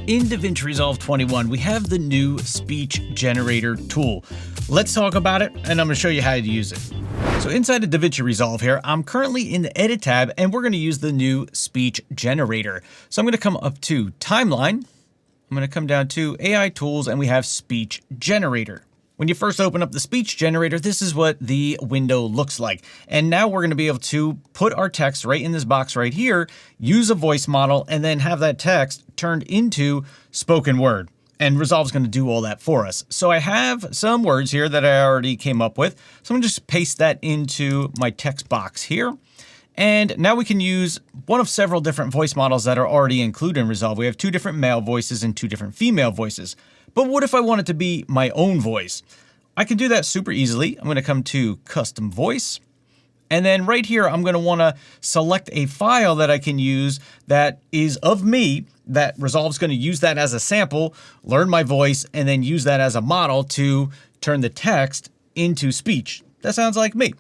In DaVinci Resolve 21, we have the new speech generator tool. Let's talk about it, and I'm going to show you how to use it. So inside of DaVinci Resolve here, I'm currently in the Edit tab, and we're going to use the new speech generator. So I'm going to come up to Timeline. I'm going to come down to AI Tools, and we have Speech Generator. When you first open up the speech generator, this is what the window looks like. And now we're going to be able to put our text right in this box right here, use a voice model, and then have that text turned into spoken word. And Resolve's going to do all that for us. So I have some words here that I already came up with. So I'm going to just paste that into my text box here. And now we can use one of several different voice models that are already included in Resolve. We have 2 different male voices and 2 different female voices. But what if I want it to be my own voice? I can do that super easily. I'm going to come to Custom Voice. And then right here, I'm going to want to select a file that I can use that is of me, that Resolve's going to use that as a sample, learn my voice, and then use that as a model to turn the text into speech. That sounds like me.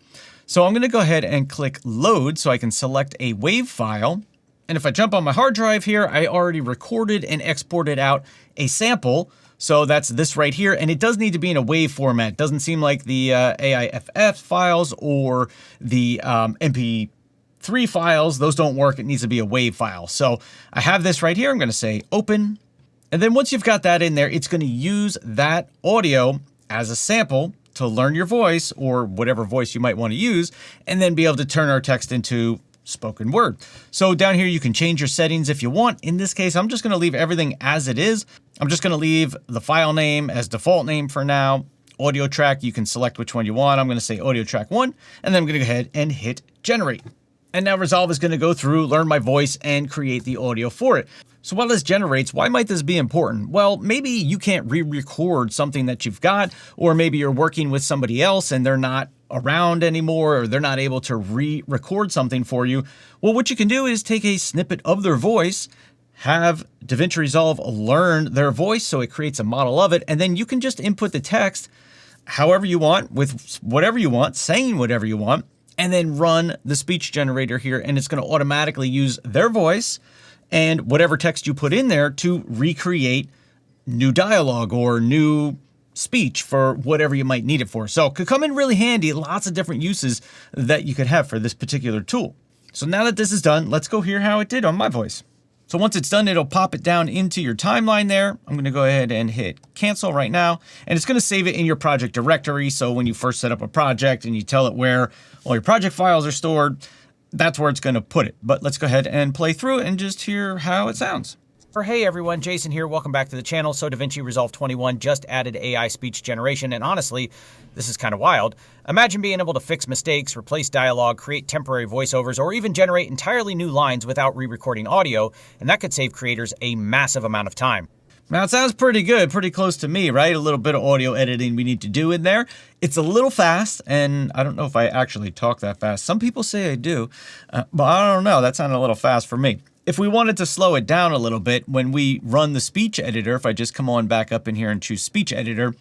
So I'm going to go ahead and click Load so I can select a WAV file. And if I jump on my hard drive here, I already recorded and exported out a sample. So that's this right here, and it does need to be in a WAV format. It doesn't seem like the AIFF files or the MP3 files. Those don't work. It needs to be a WAV file. So I have this right here. I'm going to say Open. And then once you've got that in there, it's going to use that audio as a sample to learn your voice or whatever voice you might want to use, and then be able to turn our text into spoken word. So down here, you can change your settings if you want. In this case, I'm just going to leave everything as it is. I'm just going to leave the file name as default name for now. Audio track, you can select which one you want. I'm going to say audio track 1, and then I'm going to go ahead and hit generate. And now Resolve is going to go through, learn my voice, and create the audio for it. So while this generates, why might this be important? Well, maybe you can't re-record something that you've got, or maybe you're working with somebody else and they're not around anymore, or they're not able to re-record something for you. Well, what you can do is take a snippet of their voice, have DaVinci Resolve learn their voice so it creates a model of it, and then you can just input the text however you want, with whatever you want, saying whatever you want, and then run the speech generator here, and it's going to automatically use their voice and whatever text you put in there to recreate new dialogue or new speech for whatever you might need it for. So it could come in really handy, lots of different uses that you could have for this particular tool. So now that this is done, let's go hear how it did on my voice. So once it's done, it'll pop it down into your timeline there. I'm going to go ahead and hit cancel right now, and it's going to save it in your project directory. So when you first set up a project and you tell it where all your project files are stored, that's where it's going to put it. But let's go ahead and play through it and just hear how it sounds. Hey everyone, Jason here. Welcome back to the channel. So DaVinci Resolve 21 just added AI speech generation, and honestly, this is kind of wild. Imagine being able to fix mistakes, replace dialogue, create temporary voiceovers, or even generate entirely new lines without re-recording audio, and that could save creators a massive amount of time. Now, it sounds pretty good, pretty close to me, right? A little bit of audio editing we need to do in there. It's a little fast, and I don't know if I actually talk that fast. Some people say I do, but I don't know. That sounded a little fast for me. If we wanted to slow it down a little bit, when we run the speech editor, if I just come on back up in here and choose speech editor,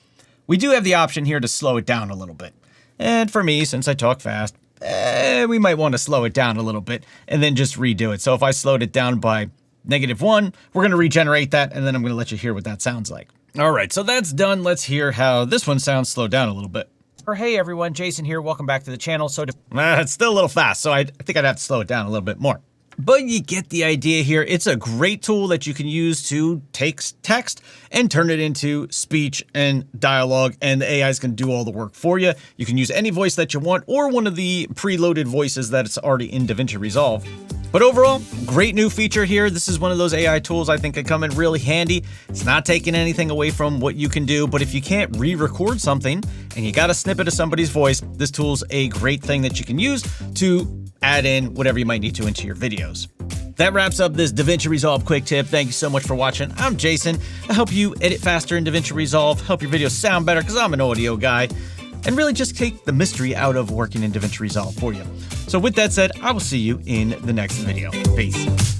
we do have the option here to slow it down a little bit. And for me, since I talk fast, we might want to slow it down a little bit and then just redo it. So if I slowed it down by -1, we're going to regenerate that, and then I'm going to let you hear what that sounds like. All right, so that's done. Let's hear how this one sounds slowed down a little bit. Hey everyone, Jason here. Welcome back to the channel. So it's still a little fast, so I think I'd have to slow it down a little bit more. But you get the idea here. It's a great tool that you can use to take text and turn it into speech and dialogue, and the AI is going to do all the work for you. You can use any voice that you want or one of the preloaded voices that's already in DaVinci Resolve. But overall, great new feature here. This is one of those AI tools I think could come in really handy. It's not taking anything away from what you can do, but if you can't re-record something and you got a snippet of somebody's voice, this tool's a great thing that you can use to add in whatever you might need to into your videos. That wraps up this DaVinci Resolve Quick Tip. Thank you so much for watching. I'm Jason. I help you edit faster in DaVinci Resolve, help your videos sound better because I'm an audio guy, and really just take the mystery out of working in DaVinci Resolve for you. So with that said, I will see you in the next video. Peace.